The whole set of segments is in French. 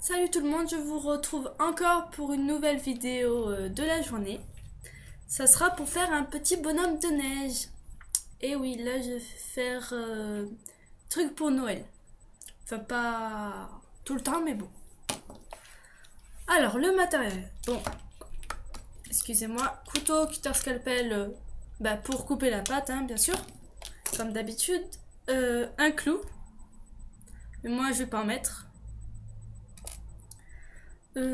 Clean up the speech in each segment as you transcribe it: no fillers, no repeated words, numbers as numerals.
Salut tout le monde, je vous retrouve encore pour une nouvelle vidéo de la journée. Ça sera pour faire un petit bonhomme de neige. Et oui, là je vais faire truc pour Noël. Enfin pas tout le temps mais bon. Alors le matériel. Bon, excusez-moi, couteau, cutter, scalpel pour couper la pâte hein, bien sûr. Comme d'habitude. Un clou. Mais moi je vais pas en mettre.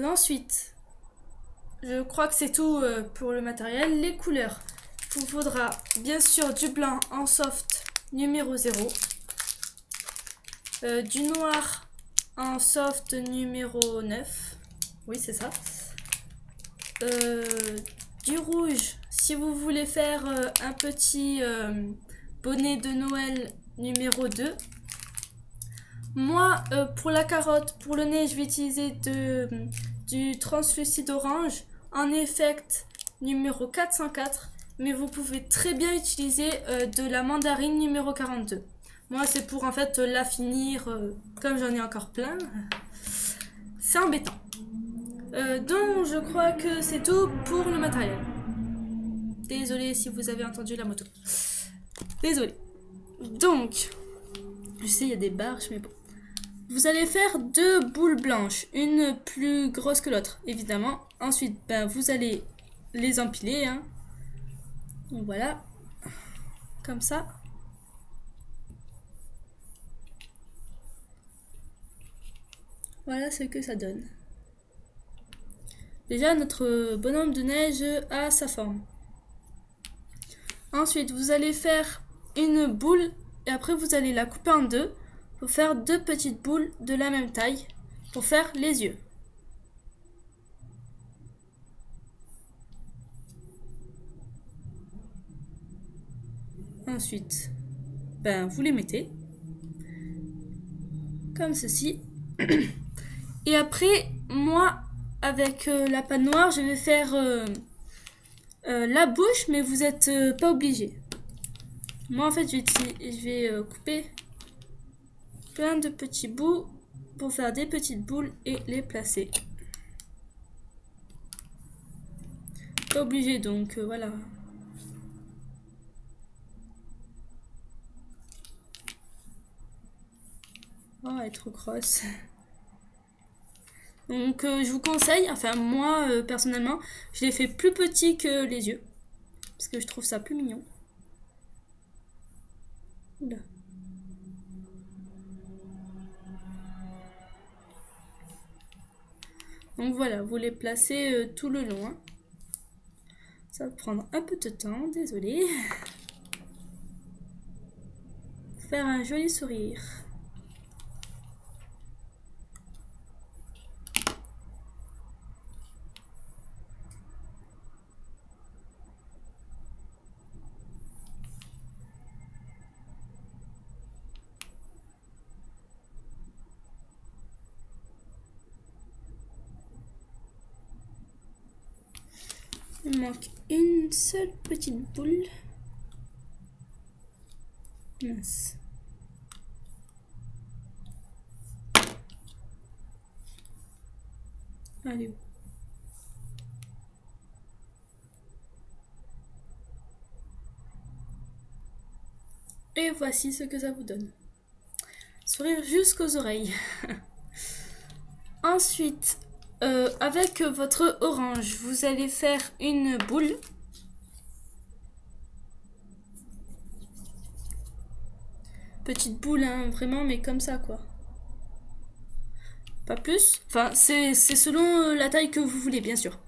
Ensuite, je crois que c'est tout pour le matériel. Les couleurs. Il vous faudra bien sûr du blanc en soft numéro 0. Du noir en soft numéro 9. Oui, c'est ça. Du rouge, si vous voulez faire un petit bonnet de Noël numéro 2. Moi, pour la carotte, pour le nez, je vais utiliser du translucide orange en effect numéro 404. Mais vous pouvez très bien utiliser de la mandarine numéro 42. Moi, c'est pour en fait l'affinir, comme j'en ai encore plein. C'est embêtant. Donc, je crois que c'est tout pour le matériel. Désolée si vous avez entendu la moto. Désolée. Donc, je sais, il y a des barges, mais bon. Vous allez faire 2 boules blanches, une plus grosse que l'autre, évidemment. Ensuite, vous allez les empiler. Hein. Donc voilà, comme ça. Voilà ce que ça donne. Déjà, notre bonhomme de neige a sa forme. Ensuite, vous allez faire une boule et après vous allez la couper en deux pour faire 2 petites boules de la même taille pour faire les yeux. Ensuite, vous les mettez comme ceci. Et après, moi, avec la pâte noire, je vais faire la bouche, mais vous n'êtes pas obligé. Moi, en fait, je vais couper plein de petits bouts pour faire des petites boules et les placer. Pas obligé, donc voilà. Oh, elle est trop grosse. Donc je vous conseille, enfin moi personnellement, je l'ai fait plus petit que les yeux. Parce que je trouve ça plus mignon. Oula. Donc voilà, vous les placez tout le long. Hein. Ça va prendre un peu de temps, désolé. Faire un joli sourire. Il manque une seule petite boule. Mince. Allez. Et voici ce que ça vous donne. Sourire jusqu'aux oreilles. Ensuite, avec votre orange, vous allez faire une boule. Petite boule, hein, vraiment, mais comme ça, quoi. Pas plus. Enfin, c'est selon la taille que vous voulez, bien sûr.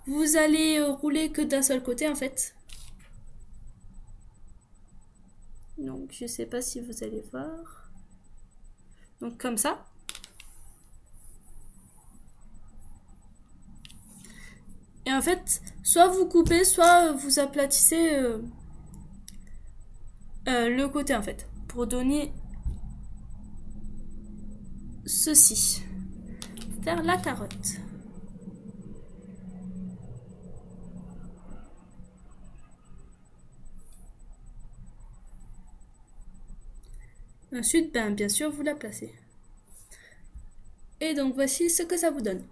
Vous allez rouler que d'un seul côté, en fait. Donc, je sais pas si vous allez voir. Donc, comme ça. Et en fait, soit vous coupez, soit vous aplatissez le côté, en fait. Pour donner ceci. Faire la carotte. Ensuite, bien sûr, vous la placez. Et donc voici ce que ça vous donne.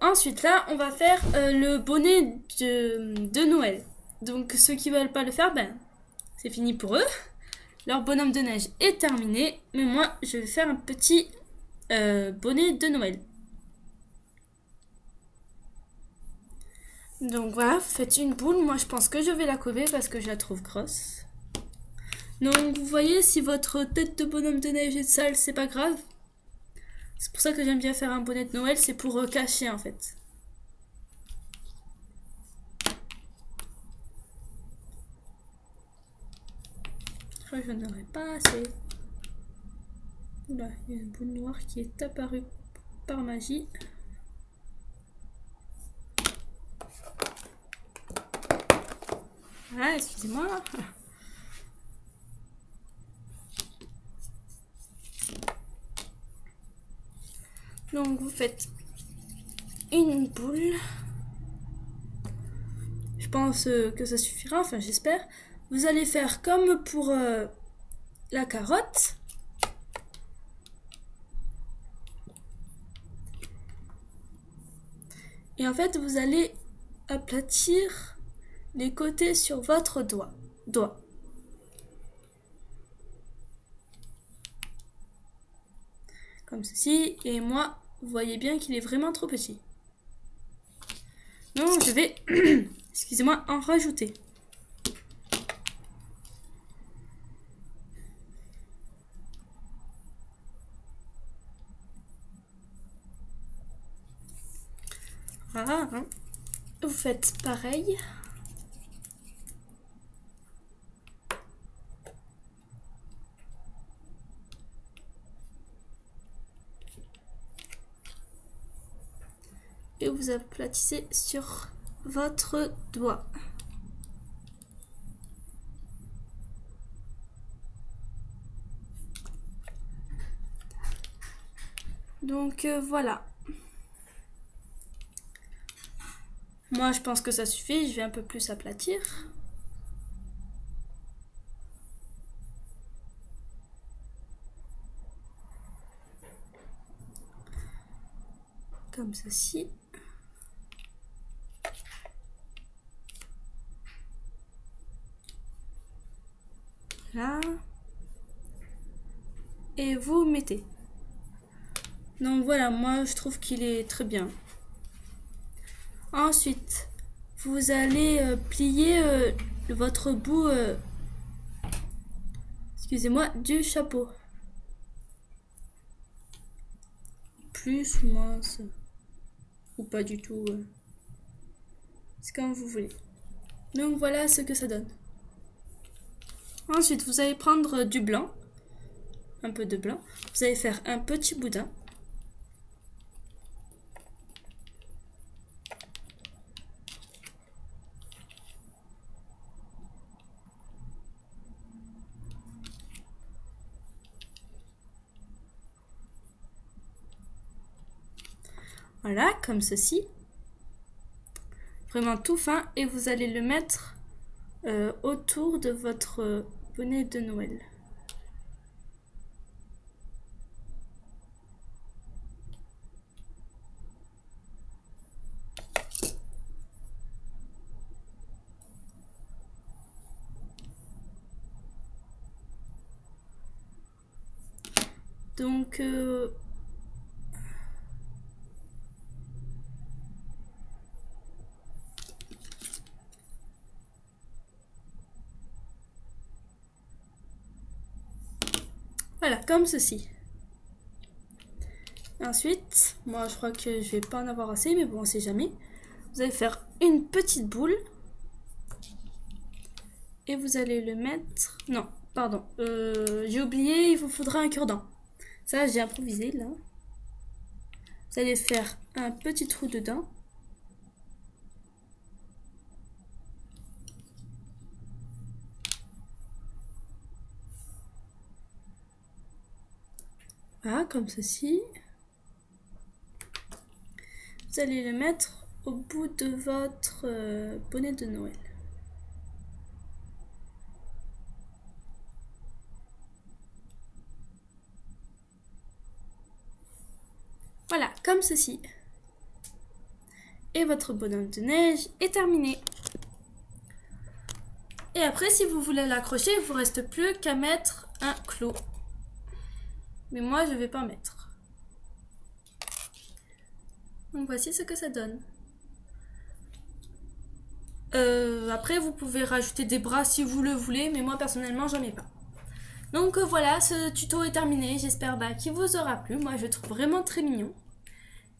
Ensuite là, on va faire le bonnet de Noël. Donc ceux qui veulent pas le faire, ben c'est fini pour eux. Leur bonhomme de neige est terminé. Mais moi, je vais faire un petit bonnet de Noël. Donc voilà, vous faites une boule. Moi, je pense que je vais la coller parce que je la trouve grosse. Donc vous voyez, si votre tête de bonhomme de neige est sale, c'est pas grave. C'est pour ça que j'aime bien faire un bonnet de Noël, c'est pour cacher en fait. Je crois que je n'aurai pas assez. Oula, il y a une boule noire qui est apparue par magie. Ah, excusez-moi. Donc vous faites une boule. Je pense que ça suffira, enfin j'espère. Vous allez faire comme pour la carotte. Et en fait, vous allez aplatir les côtés sur votre doigt. Comme ceci. Et moi, vous voyez bien qu'il est vraiment trop petit. Donc, je vais, excusez-moi, en rajouter. Voilà. Hein. Vous faites pareil. Et vous aplatissez sur votre doigt. Donc voilà. Moi je pense que ça suffit, je vais un peu plus aplatir. Comme ceci. Là. Et vous mettez. Donc voilà, moi je trouve qu'il est très bien. Ensuite, vous allez plier votre bout, excusez-moi, du chapeau. Plus, moins, ou pas du tout. C'est comme vous voulez. Donc voilà ce que ça donne. Ensuite, vous allez prendre du blanc, un peu de blanc. Vous allez faire un petit boudin. Voilà, comme ceci. Vraiment tout fin. Et vous allez le mettre autour de votre bonnet de Noël. Donc, voilà, comme ceci. Ensuite, moi je crois que je vais pas en avoir assez, mais bon, on sait jamais. Vous allez faire une petite boule. Et vous allez le mettre... Non, pardon. J'ai oublié, il vous faudra un cure-dent. Ça, j'ai improvisé, là. Vous allez faire un petit trou dedans. Voilà, comme ceci. Vous allez le mettre au bout de votre bonnet de Noël. Voilà, comme ceci. Et votre bonhomme de neige est terminé. Et après, si vous voulez l'accrocher, il ne vous reste plus qu'à mettre un clou. Mais moi, je ne vais pas mettre. Donc voici ce que ça donne. Après, vous pouvez rajouter des bras si vous le voulez, mais moi, personnellement, j'en ai pas. Donc voilà, ce tuto est terminé. J'espère qu'il vous aura plu. Moi, je le trouve vraiment très mignon.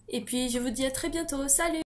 Et puis, je vous dis à très bientôt. Salut!